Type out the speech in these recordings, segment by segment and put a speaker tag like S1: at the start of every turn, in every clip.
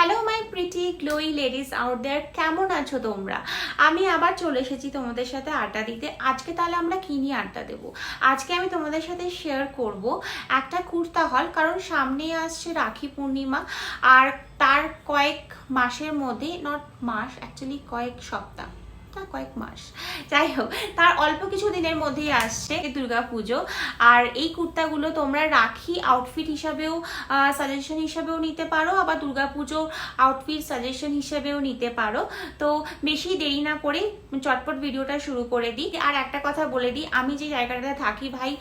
S1: Hello my pretty glowy ladies out there, কেমন আছো তোমরা? আমি আবার চলে এসেছি তোমাদের সাথে আড্ডা দিতে। আজকে তাহলে আমরা কি নিয়ে আড্ডা দেবো? আজকে আমি তোমাদের সাথে শেয়ার করব একটা কুর্তা হল, কারণ সামনেই আসছে রাখি পূর্ণিমা। আর তার কয়েক মাসের মধ্যে, নট মাস অ্যাকচুয়ালি, কয়েক সপ্তাহ না কয়েক মাস, যাই হোক, তার অল্প কিছু দিনের মধ্যেই আসছে দুর্গা পুজো। আর এই কুর্তাগুলো তোমরা রাখি আউটফিট হিসাবেও সাজেশন হিসাবেও নিতে পারো, আবার দুর্গা পুজো আউটফিট সাজেশন হিসেবেও নিতে পারো। তো বেশি দেরি না করে চটপট ভিডিওটা শুরু করে দিই। আর একটা কথা বলে দিই, আমি যে জায়গাটাতে থাকি ভাই,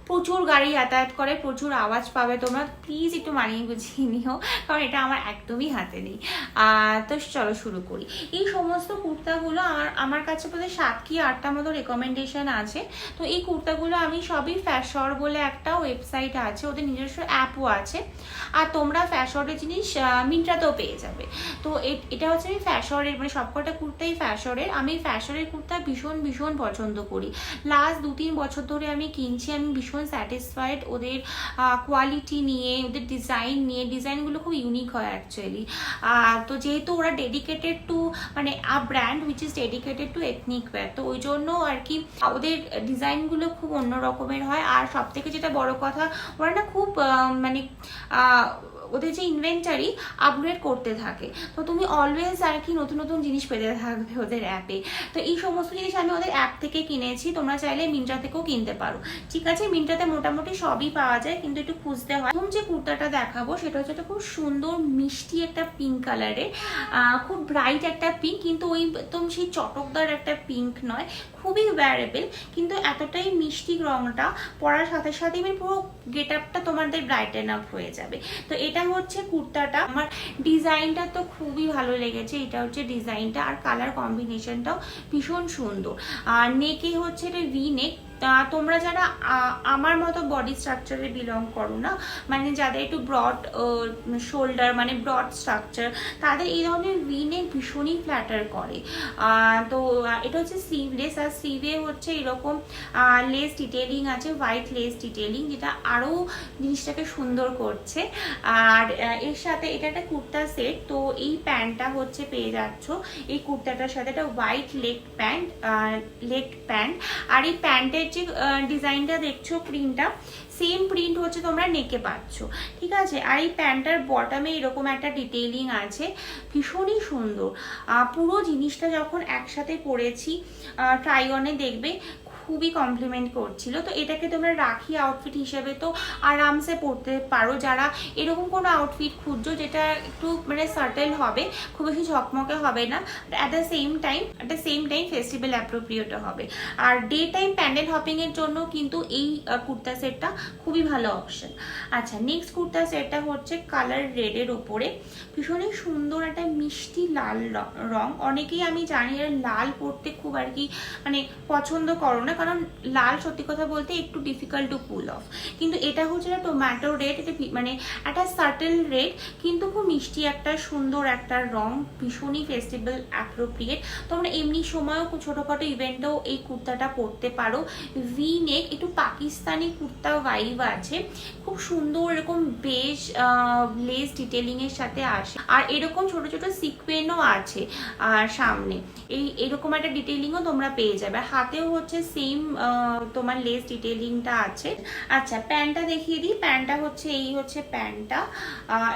S1: প্রচুর গাড়ি যাতায়াত করে, প্রচুর আওয়াজ পাবে, তোমরা প্লিজ একটু মানিয়ে গুছিয়ে নিও, কারণ এটা আমার একদমই হাতে নেই। তো চলো শুরু করি। এই সমস্ত কুর্তাগুলো আমার কাছে বোধহয় 7 কি 8টা মতো রেকমেন্ডেশন আছে। তো এই কুর্তাগুলো আমি সবই ফ্যাশর বলে একটা ওয়েবসাইট আছে, ওদের নিজস্ব অ্যাপও আছে। আর তোমরা ফ্যাশরের জিনিস মিন্ত্রাতেও পেয়ে যাবে। তো এটা হচ্ছে আমি ফ্যাশরের, মানে সবকটা কুর্তাই ফ্যাশরের। আমি ফ্যাশরের কুর্তা ভীষণ ভীষণ পছন্দ করি। লাস্ট 2-3 বছর ধরে আমি কিনছি, আমি ভীষণ স্যাটিসফাইড ওদের কোয়ালিটি নিয়ে, ওদের ডিজাইন নিয়ে। ডিজাইনগুলো খুব ইউনিক হয় অ্যাকচুয়ালি। তো যেহেতু ওরা ডেডিকেটেড টু, মানে a brand which is dedicated to ethnic wear, তো ওই জন্য আর কি ওদের ডিজাইনগুলো খুব অন্য রকমের হয়। আর সব থেকে যেটা বড় কথা, ওরা না খুব মানে ওদের যে ইনভেন্টারি আপগ্রেড করতে থাকে, তো তুমি অলওয়েজ আর কি নতুন নতুন জিনিস পেতে থাকবে ওদের অ্যাপে। তো এই সমস্ত জিনিস আমি ওদের অ্যাপ থেকে কিনেছি, তোমরা চাইলে মিন্ত্রা থেকেও কিনতে পারো। ঠিক আছে, মিন্ত্রাতে মোটামুটি সবই পাওয়া যায়, কিন্তু একটু খুঁজতে হয়। প্রথম যে কুর্তাটা দেখাবো সেটা হচ্ছে একটা খুব সুন্দর মিষ্টি একটা পিঙ্ক কালারের, খুব ব্রাইট একটা পিঙ্ক, কিন্তু ওই একদম সেই চটকদার একটা পিঙ্ক নয়, খুবই ওয়্যারেবল, কিন্তু এতটাই মিষ্টি রংটা পরার সাথে সাথে পুরো গেট আপটা তোমাদের ব্রাইটেন আপ হয়ে যাবে। তো এটা হচ্ছে কুর্তাটা। আমার ডিজাইনটা তো খুবই ভালো লেগেছে, এটা হচ্ছে ডিজাইনটা, আর কালার কম্বিনেশনটাও ভীষণ সুন্দর। আর নেকে হচ্ছে এটা ভি নেক। তোমরা যারা আমার মতো বডি স্ট্রাকচারে বিলং করো না, মানে যাদের একটু ব্রড শোল্ডার, মানে ব্রড স্ট্রাকচার, তাদের এই ধরনের ভি নেক ভীষণই ফ্ল্যাটার করে। তো এটা হচ্ছে স্লিভলেস, আর স্লিভে হচ্ছে এরকম লেস ডিটেলিং আছে, হোয়াইট লেস ডিটেলিং, যেটা আরও জিনিসটাকে সুন্দর করছে। আর এর সাথে এটা একটা কুর্তা সেট, তো এই প্যান্টটা হচ্ছে পেয়ে যাচ্ছ এই কুর্তাটার সাথে, একটা হোয়াইট লেগ প্যান্ট। আর এই প্যান্টের যে ডিজাইনটা দেখছো, প্রিন্টটা সেম প্রিন্ট হচ্ছে তোমরা নেকে পাচ্ছ, ঠিক আছে। আর এই প্যান্টটার বটমে এরকম একটা ডিটেইলিং আছে, ভীষণই সুন্দর। পুরো জিনিসটা যখন একসাথে পরেছি ট্রাই অনে দেখবে খুবই কমপ্লিমেন্ট করছিল। তো এটাকে তোমরা রাখি আউটফিট হিসেবে তো আরামসে পরতে পারো, যারা এরকম কোনো আউটফিট খুঁজছো যেটা একটু মানে সার্টেল হবে, খুব বেশি ঝকমকে হবে না, at the same time festival অ্যাপ্রোপ্রিয়েটও হবে। আর ডে টাইম প্যান্ডেল হপিং এর জন্য কিন্তু এই কুর্তা সেটটা খুবই ভালো অপশন। আচ্ছা, নেক্সট কুর্তা সেটটা হচ্ছে কালার রেডের ওপরে, ভীষণই সুন্দর একটা মিষ্টি লাল রং। অনেকেই আমি জানি লাল পরতে খুব আর কি মানে পছন্দ করো না, কারণ লাল সত্যি কথা বলতে একটু ডিফিকাল্ট টু পুল অফ, কিন্তু এটা হচ্ছে একটা টোম্যাটো রেড, এটা মানে একটা সার্টেল রেড, কিন্তু খুব মিষ্টি একটা সুন্দর একটা রং, ভীষণই ফেস্টিভ্যাল অ্যাপ্রোপ্রিয়েট। তোমরা এমনি সময়ও ছোটোখাটো ইভেন্টেও এই কুর্তাটা পরতে পারো। ভি নেক, একটু পাকিস্তানি কুর্তা ভাইব আছে, খুব সুন্দর এরকম বেশ লেস ডিটেলিং এর সাথে আসে। আর এরকম ছোট ছোট সিকোয়েনও আছে আর সামনে এরকম একটা ডিটেলিংও তোমরা পেয়ে যাবে। হাতেও হচ্ছে সেম তোমার লেস ডিটেলিংটা আছে। আচ্ছা, প্যান্টটা দেখিয়ে দিই। প্যান্টটা হচ্ছে এই হচ্ছে প্যান্টটা,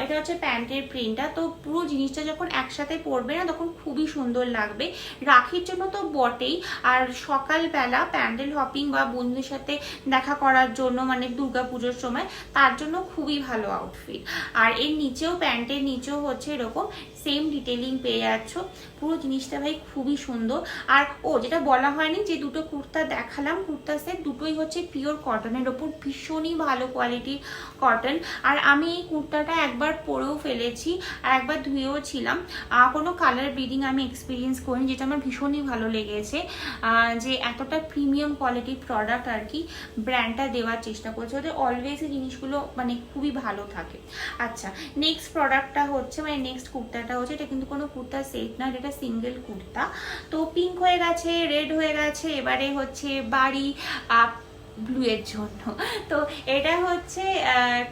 S1: এটা হচ্ছে প্যান্টের প্রিন্টটা। তো পুরো জিনিসটা যখন একসাথে পরবে না, তখন খুবই সুন্দর লাগবে। রাখির জন্য তো বটেই, আর সকালবেলা প্যান্ডেল হপিং বা বন্ধুদের সাথে দেখা করার জন্য, মানে দুর্গা পুজোর সময়, তার জন্য খুবই ভালো আউটফিট। আর এর নিচেও, প্যান্টের নিচেও হচ্ছে এরকম সেম ডিটেলিং পেয়ে যাচ্ছ। পুরো জিনিসটা ভাই খুবই সুন্দর। আর যেটা বলা হয়নি, যে দুটো কুর্তা দেখালাম, কুর্তা সেট দুটোই হচ্ছে পিওর কটনের ওপর, ভীষণই ভালো কোয়ালিটির কটন। আর আমি এই কুর্তাটা একবার পরেও ফেলেছি আর একবার ধুয়েও ছিলাম, কোনো কালার ব্লিডিং আমি এক্সপিরিয়েন্স করিনি, যেটা আমার ভীষণই ভালো লেগেছে, যে এতটা প্রিমিয়াম কোয়ালিটির প্রোডাক্ট আর কি ব্র্যান্ডটা দেওয়ার চেষ্টা করছে। ওদের অলওয়েজ এই জিনিসগুলো মানে খুবই ভালো থাকে। আচ্ছা, নেক্সট প্রোডাক্টটা হচ্ছে, মানে নেক্সট কুর্তাটা হচ্ছে, এটা কিন্তু কোনো কুর্তা সেট না, এটা সিঙ্গেল কুর্তা। তো পিঙ্ক হয়ে গেছে, রেড হয়ে গেছে, এবারে হচ্ছে বাড়ি ব্লুয়ের জন্য। তো এটা হচ্ছে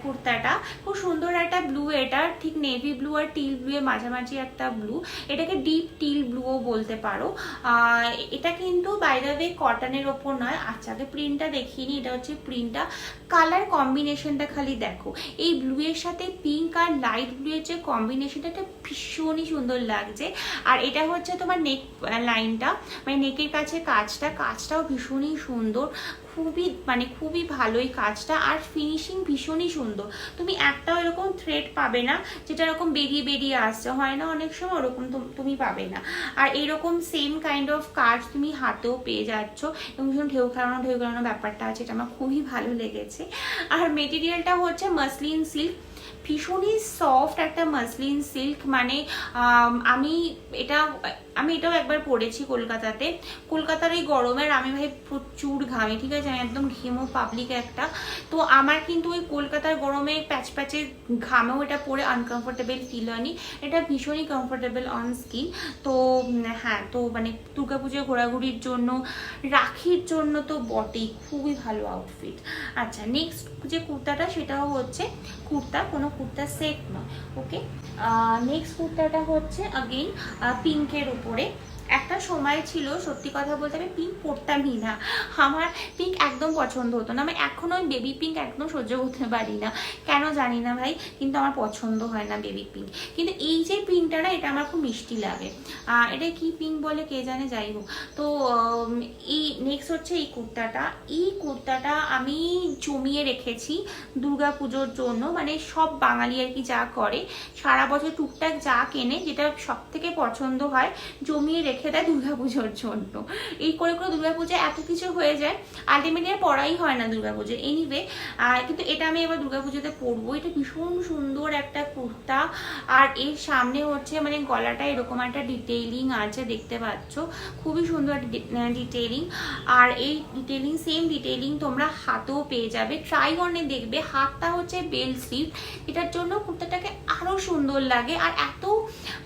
S1: কুর্তাটা, খুব সুন্দর একটা ব্লু, এটা ঠিক নেভি ব্লু আর টিল ব্লু এর মাঝামাঝি একটা ব্লু, এটাকে ডিপ টিল ব্লুও বলতে পারো। এটা কিন্তু বাই দ্য ওয়ে কটনের ওপর নয়। আচ্ছা আগে প্রিন্টটা দেখিয়ে নি, এটা হচ্ছে প্রিন্টটা, কালার কম্বিনেশনটা খালি দেখো, এই ব্লু এর সাথে পিঙ্ক আর লাইট ব্লু এর যে কম্বিনেশনটা, এটা ভীষণই সুন্দর লাগছে। আর এটা হচ্ছে তোমার নেক লাইনটা, মানে নেকের কাছে কাজটাও ভীষণই সুন্দর, খুবই ভালোই কাজটা, আর ফিনিশিং ভীষণই সুন্দর। তুমি একটাও এরকম থ্রেড পাবে না যেটা এরকম বেরিয়ে বেরিয়ে আসছে, হয় না অনেক সময়, ওরকম তুমি পাবে না। আর এরকম সেম কাইন্ড অফ কাজ তুমি হাতেও পেয়ে যাচ্ছ, এবং ভীষণ ঢেউ খেলানো ব্যাপারটা আছে, এটা আমার খুবই ভালো লেগেছে। আর মেটেরিয়ালটা হচ্ছে মাসলিন সিল্ক, ভীষণই সফট একটা মাসলিন সিল্ক, মানে আমি এটাও একবার পরেছি কলকাতার এই গরমের, আমি ভাই প্রচুর ঘামি, ঠিক আছে, আমি একদম ঘেমো পাবলিক একটা। তো আমার কিন্তু ওই কলকাতার গরমে প্যাচে ঘামেও এটা পরে আনকমফোর্টেবল ফিল হয়নি, এটা ভীষণই কমফোর্টেবল অন স্কিন। তো হ্যাঁ, তো মানে দুর্গাপুজোয় ঘোরাঘুরির জন্য, রাখির জন্য তো বটেই, খুবই ভালো আউটফিট। আচ্ছা নেক্সট যে কুর্তাটা, সেটাও হচ্ছে কুর্তা, কোনো কুর্তা সেট নয়, ওকে। নেক্সট কুর্তাটা হচ্ছে अगेन পিঙ্কের উপরে। একটা সময় ছিল, সত্যি কথা বলতে আমি পিঙ্ক পরতামই না, আমার পিঙ্ক একদম পছন্দ হতো না, আমি এখনো ওই বেবি পিঙ্ক একদম সহ্য করতে পারি না, কেন জানি না ভাই, কিন্তু আমার পছন্দ হয় না বেবি পিঙ্ক। কিন্তু এই যে পিঙ্কটা না, এটা আমার খুব মিষ্টি লাগে, এটা কি পিঙ্ক বলে কে জানে, যাই হোক। তো এই নেক্সট হচ্ছে এই কুর্তাটা আমি জমিয়ে রেখেছি দুর্গা পুজোর জন্য, মানে সব বাঙালি আর কি যা করে, সারা বছর টুকটাক যা কেনে, যেটা সব থেকে পছন্দ হয় জমিয়ে রেখে দেয় দুর্গাপুজোর জন্য। এই করে করে দুর্গাপুজো এত কিছু হয়ে যায়, আলটিমেটলি আর পড়াই হয় না দুর্গাপুজো, এনিওয়ে। কিন্তু এটা আমি এবার দুর্গাপুজোতে পরবো, এটা ভীষণ সুন্দর একটা কুর্তা। আর এর সামনে হচ্ছে মানে গলাটা এরকম একটা ডিটেইলিং আছে, দেখতে পাচ্ছ, খুবই সুন্দর ডিটেইলিং। আর এই সেম ডিটেইলিং তোমরা হাতেও পেয়ে যাবে, ট্রাই অনে দেখবে, হাতটা হচ্ছে বেল স্লিভ, এটার জন্য কুর্তাটাকে আরো সুন্দর লাগে। আর এত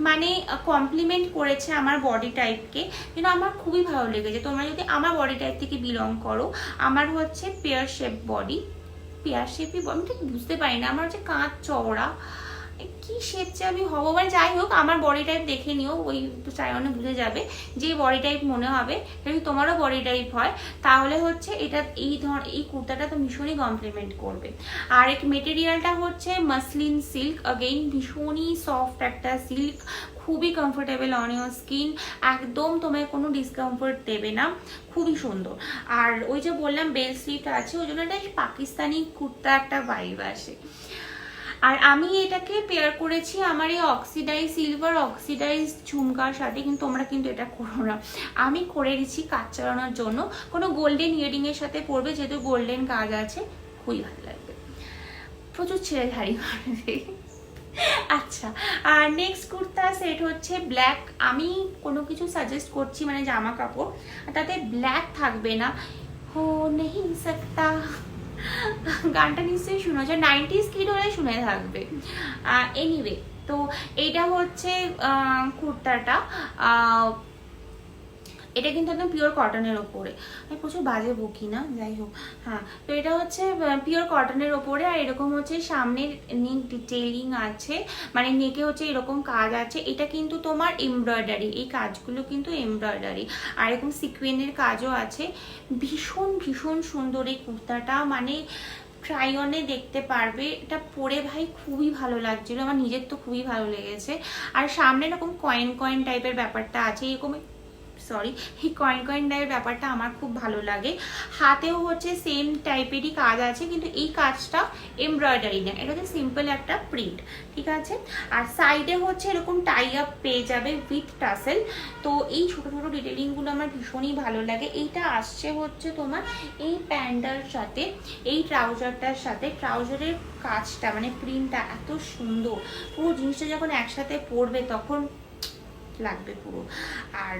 S1: মানে কমপ্লিমেন্ট করেছে আমার বডি টাইপকে, কিন্তু আমার খুবই ভালো লেগেছে। তোমরা যদি আমার বডি টাইপ থেকে বিলং করো, আমার হচ্ছে পেয়ার শেপ বডি, পেয়ার শেপই আমি ঠিক বুঝতে পারি না, আমার হচ্ছে কাঁধ চওড়া, কি শেপ যে আমি হবো, মানে যাই হোক আমার বডি টাইপ দেখে নিও, ওই চায়নে বুঝে যাবে যে বডি টাইপ মনে হবে। যদি তোমারও বডি টাইপ হয় তাহলে হচ্ছে এটা এই কুর্তাটা তো ভীষণই কমপ্লিমেন্ট করবে। আর এই মেটেরিয়ালটা হচ্ছে মাসলিন সিল্ক, अगेन ভীষণই সফট একটা সিল্ক, খুবই কমফোর্টেবল অন ইউর স্কিন, একদম তোমায় কোনো ডিসকমফোর্ট দেবে না, খুবই সুন্দর। আর ওই যে বললাম বেল স্লিভটা আছে, ওই জন্য একটা পাকিস্তানি কুর্তা একটা ভাইব আসে। আর আমি এটাকে পেয়ার করেছি আমার এই সিলভার অক্সিডাইজ ঝুমকার সাথে, কিন্তু তোমরা কিন্তু এটা করো না, আমি করে দিচ্ছি কাজ চালানোর জন্য, কোনো গোল্ডেন ইয়ারিং এর সাথে পরবে, যেহেতু গোল্ডেন কাজ আছে, খুবই ভালো লাগবে, প্রচুর ছেলে ধারি মারবে। আচ্ছা, আর নেক্সট কুর্তা সেট হচ্ছে ব্ল্যাক। আমি কোনো কিছু সাজেস্ট করছি মানে জামা কাপড়, তাতে ব্ল্যাক থাকবে না, হো নেহি সকতা, গানটা নিশ্চয়ই শুনেছ, 90s কিড হলে শুনে থাকবে। এনিওয়ে, তো এইটা হচ্ছে কুর্তাটা, এটা কিন্তু একদম পিওর কটনের ওপরে, আমি প্রচুর বাজে বকি না, যাই হোক। হ্যাঁ, তো এটা হচ্ছে পিওর কটনের ওপরে, আর এরকম হচ্ছে সামনের নেক ডিটেইলিং আছে, মানে নেকে হচ্ছে এরকম কাজ আছে, এটা কিন্তু তোমার এমব্রয়ডারি, এই কাজগুলো কিন্তু এমব্রয়ডারি, আর এরকম সিকুয়েনের কাজও আছে, ভীষণ ভীষণ সুন্দর এই কুর্তাটা, মানে ট্রাই অনে দেখতে পারবে, এটা পরে ভাই খুবই ভালো লাগছিল, আমার নিজের তো খুবই ভালো লেগেছে। আর সামনে এরকম কয়েন টাইপের ব্যাপারটা আছে, এরকম এই কয়েন টাইপের ব্যাপারটা আমার খুব ভালো লাগে। হাতেও হচ্ছে সেম টাইপেরই কাজ আছে, কিন্তু এই কাজটা এমব্রয়ডারি না, এটা হচ্ছে সিম্পল একটা প্রিন্ট, ঠিক আছে। আর সাইডে হচ্ছে এরকম টাই আপ পেয়ে যাবে উইথ টাসেল। তো এই ছোট ছোট ডিটেলিংগুলো আমার ভীষণই ভালো লাগে। এইটা আসছে হচ্ছে তোমার এই প্যান্টার সাথে, এই ট্রাউজারটার সাথে, ট্রাউজারের কাজটা মানে প্রিন্টটা এত সুন্দর, পুরো জিনিসটা যখন একসাথে পরবে তখন লাগবে পুরো। আর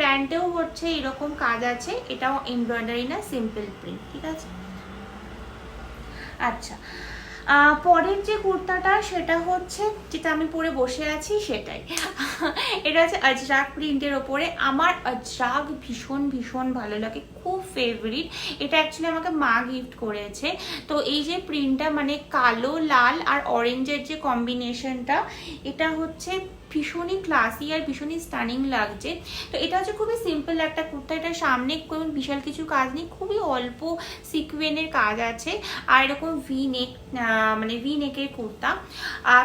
S1: প্যান্টেও হচ্ছে এরকম কাজ আছে, এটাও এমব্রয়ডারি না, সিম্পল প্রিন্ট, ঠিক আছে। আচ্ছা, পরের যে কুর্তাটা সেটা হচ্ছে যেটা আমি পরে বসে আছি সেটাই। এটা হচ্ছে আজরাক প্রিন্টের ওপরে। আমার আজরাক ভীষণ ভীষণ ভালো লাগে, খুব ফেভারিট। এটা অ্যাকচুয়ালি আমাকে মা গিফট করেছে। তো এই যে প্রিন্টটা মানে কালো লাল আর অরেঞ্জের যে কম্বিনেশনটা, এটা হচ্ছে ভীষণই ক্লাসি আর ভীষণই স্টানিং লাগছে। তো এটা হচ্ছে খুবই সিম্পল একটা কুর্তা। এটার সামনে কোনো বিশাল কিছু কাজ নেই, খুবই অল্প সিকুয়েনের কাজ আছে আর এরকম ভি নেক, মানে ভি নেকের কুর্তা।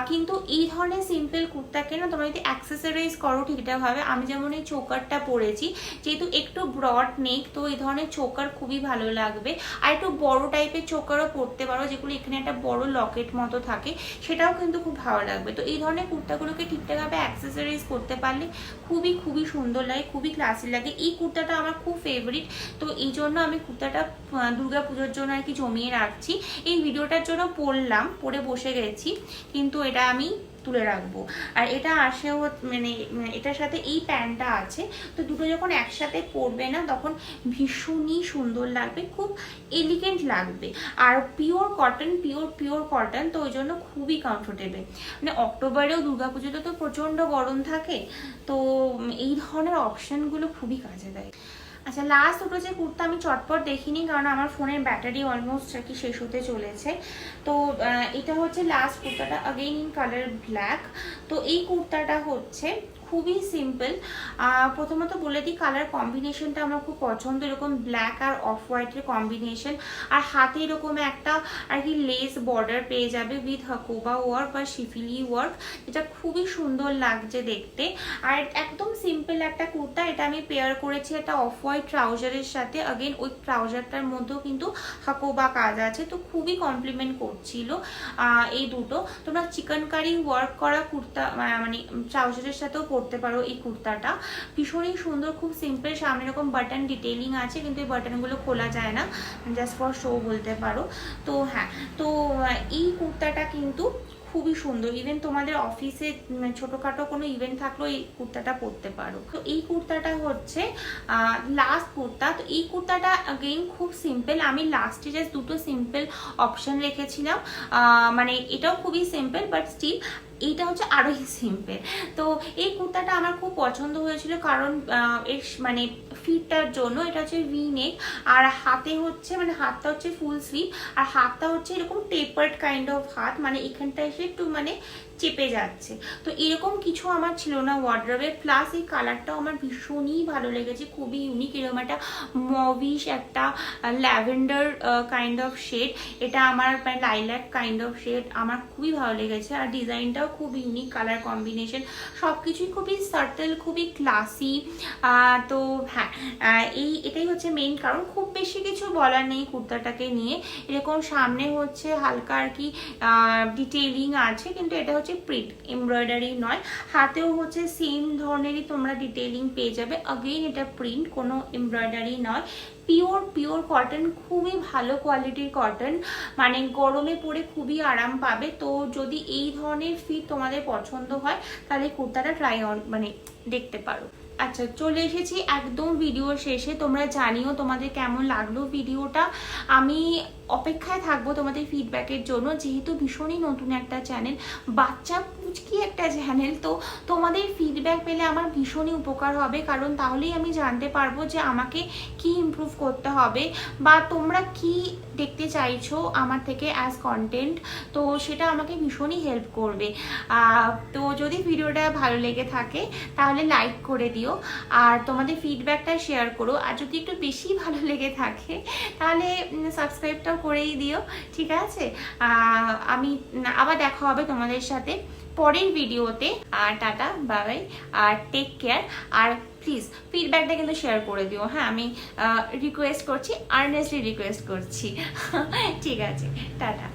S1: কিন্তু এই ধরনের সিম্পল কুর্তাকে না তোমরা যদি অ্যাক্সেসরিজ করো ঠিকঠাকভাবে, আমি যেমন এই চোকারটা পরেছি, যেহেতু একটু ব্রড নেক, তো এই ধরনের চোকার খুবই ভালো লাগবে। আর একটু বড় টাইপের চোকারও পরতে পারো, যেগুলো এখানে একটা বড় লকেট মতো থাকে, সেটাও কিন্তু খুব ভালো লাগবে। তো এই ধরনের কুর্তাগুলোকে ঠিকঠাকভাবে অ্যাক্সেসরিজ করতে পারলে খুবই খুবই সুন্দর লাগে, খুবই ক্লাসি লাগে। এই কুর্তাটা আমার খুব ফেভারিট, তো এই জন্য আমি কুর্তাটা দুর্গাপুজোর জন্য আর কি জমিয়ে রাখছি। এই ভিডিওটার জন্য পরে বসে গেছি, কিন্তু এটা আমি তুলে রাখবো। আর এটা আসে মানে এটার সাথে এই প্যান্টটা আছে, তো দুটো যখন একসাথে পরবে না তখন ভীষণই সুন্দর লাগবে, খুব এলিগেন্ট লাগবে। আর পিওর কটন, তো ওই জন্য খুবই কমফোর্টেবল। মানে অক্টোবরেও দুর্গাপুজোতে তো প্রচণ্ড গরম থাকে, তো এই ধরনের অপশানগুলো খুবই কাজে দেয়। আচ্ছা, লাস্ট দুটো যে কুর্তা আমি চটপট দেখিনি, কারণ আমার ফোনের ব্যাটারি অলমোস্ট আর কি শেষ হতে চলেছে। তো এটা হচ্ছে লাস্ট কুর্তাটা, अगेन ইন কালার ব্ল্যাক। তো এই কুর্তাটা হচ্ছে খুবই সিম্পল। প্রথমত বলে দিই, কালার কম্বিনেশনটা আমার খুব পছন্দ, এরকম ব্ল্যাক আর অফ হোয়াইটের কম্বিনেশন। আর হাতে এরকম একটা আর কি লেস বর্ডার পেয়ে যাবে উইথ হাকোবা ওয়ার্ক বা শিফিলি ওয়ার্ক, যেটা খুবই সুন্দর লাগছে দেখতে। আর একদম সিম্পল একটা কুর্তা। এটা আমি পেয়ার করেছি একটা অফ হোয়াইট ট্রাউজারের সাথে। अगेन ওই ট্রাউজারটার মধ্যেও কিন্তু হাকোবা কাজ আছে, তো খুবই কমপ্লিমেন্ট করছিল এই দুটো। তোমরা চিকেনকারি ওয়ার্ক করা কুর্তা মানে ট্রাউজারের সাথেও পরতে পারো। এই কুর্তাটা ভীষণই সুন্দর, খুব সিম্পল। সামনে এরকম বাটন ডিটেইলিং আছে, কিন্তু এই বাটনগুলো খোলা যায় না, জাস্ট ফর শো বলতে পারো। তো হ্যাঁ, তো এই কুর্তাটা কিন্তু খুবই সুন্দর। ইভেন তোমাদের অফিসে ছোটখাটো কোনো ইভেন্ট থাকলেও এই কুর্তাটা পরতে পারো। তো এই কুর্তাটা হচ্ছে লাস্ট কুর্তা। তো এই কুর্তাটা अगेन খুব সিম্পল। আমি লাস্টে জাস্ট দুটো সিম্পল অপশন রেখেছিলাম, মানে এটাও খুবই সিম্পল, বাট স্টিল এইটা হচ্ছে আরোই সিম্পল। তো এই কুর্তাটা আমার খুব পছন্দ হয়েছিল, কারণ এর মানে ফিটটার জন্য। এটা হচ্ছে ভি নেক, আর হাতে হচ্ছে মানে হাতটা হচ্ছে ফুল স্লিভ, আর হাতটা হচ্ছে এরকম টেপার্ড কাইন্ড অফ হাত, মানে এখানটা এসে একটু মানে চেপে যাচ্ছে। তো এরকম কিছু আমার ছিল না ওয়ার্ড্রবে। প্লাস এই কালারটাও আমার ভীষণই ভালো লেগেছে, খুবই ইউনিক। এরকম একটা মভিশ, একটা ল্যাভেন্ডার কাইন্ড অফ শেড, এটা আমার লাইল্যাক কাইন্ড অফ শেড, আমার খুবই ভালো লেগেছে। আর ডিজাইনটাও খুব ইউনিক, কালার কম্বিনেশন সব কিছুই খুবই সার্টেল, খুবই ক্লাসি। তো হ্যাঁ, এটাই হচ্ছে মেইন কারণ। খুব বেশি কিছু বলার নেই কুর্তাটাকে নিয়ে। এরকম সামনে হচ্ছে হালকা আর কি ডিটেইলিং আছে, কিন্তু এটা হচ্ছে প্রিন্ট, এমব্রয়ডারি নয়। হাতেও হচ্ছে সেম ধরনেরই তোমরা ডিটেইলিং পেয়ে যাবে। अगेन এটা প্রিন্ট, কোনো এমব্রয়ডারি নয়। পিওর কটন, খুবই ভালো কোয়ালিটির কটন, মানে গরমে পরে খুবই আরাম পাবে। তো যদি এই ধরনের ফিট তোমাদের পছন্দ হয়, তাহলে কুর্তাটা ট্রাই মানে দেখতে পারো। আচ্ছা, চলে এসেছি একদম ভিডিও শেষে। তোমরা জানিও তোমাদের কেমন লাগলো ভিডিওটা। আমি অপেক্ষায় থাকবো তোমাদের ফিডব্যাকের জন্য, যেহেতু ভীষণই নতুন একটা চ্যানেল, বাচ্চা পুচকি একটা চ্যানেল। তো তোমাদের ফিডব্যাক পেলে আমার ভীষণই উপকার হবে, কারণ তাহলেই আমি জানতে পারবো যে আমাকে কি ইমপ্রুভ করতে হবে, বা তোমরা কি দেখতে চাইছো আমার থেকে অ্যাজ কন্টেন্ট। তো সেটা আমাকে ভীষণই হেল্প করবে। তো যদি ভিডিওটা ভালো লেগে থাকে তাহলে লাইক করে দিও, আর তোমাদের ফিডব্যাকটা শেয়ার করো। আর যদি একটু বেশি ভালো লেগে থাকে তাহলে সাবস্ক্রাইবটাও করেই দিও, ঠিক আছে? আমি আবার দেখা হবে তোমাদের সাথে পরের ভিডিওতে। আর টাটা, বাই বাই, আর টেক কেয়ার। আর প্লিজ ফিডব্যাকটা কিন্তু শেয়ার করে দিও, হ্যাঁ? আমি রিকোয়েস্ট করছি, আর্নেস্টলি রিকোয়েস্ট করছি। ঠিক আছে, টাটা।